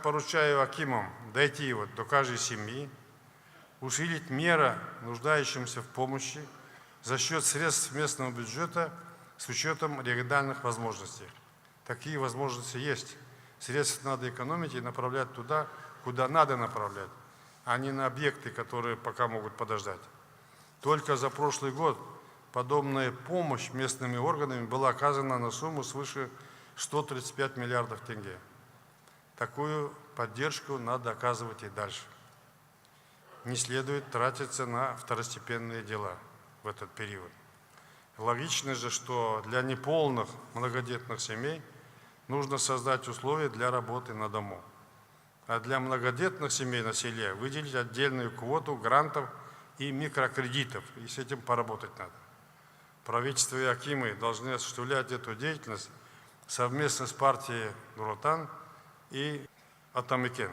поручаю акимам дойти до каждой семьи, усилить меры нуждающимся в помощи за счет средств местного бюджета с учетом региональных возможностей. Такие возможности есть. Средства надо экономить и направлять туда, куда надо направлять, а не на объекты, которые пока могут подождать. Только за прошлый год подобная помощь местными органами была оказана на сумму свыше 135 миллиардов тенге. Такую поддержку надо оказывать и дальше. Не следует тратиться на второстепенные дела в этот период. Логично же, что для неполных многодетных семей нужно создать условия для работы на дому. А для многодетных семей на селе выделить отдельную квоту грантов и микрокредитов. И с этим поработать надо. Правительство и акимы должны осуществлять эту деятельность совместно с партией Нур Отан и Атамекен.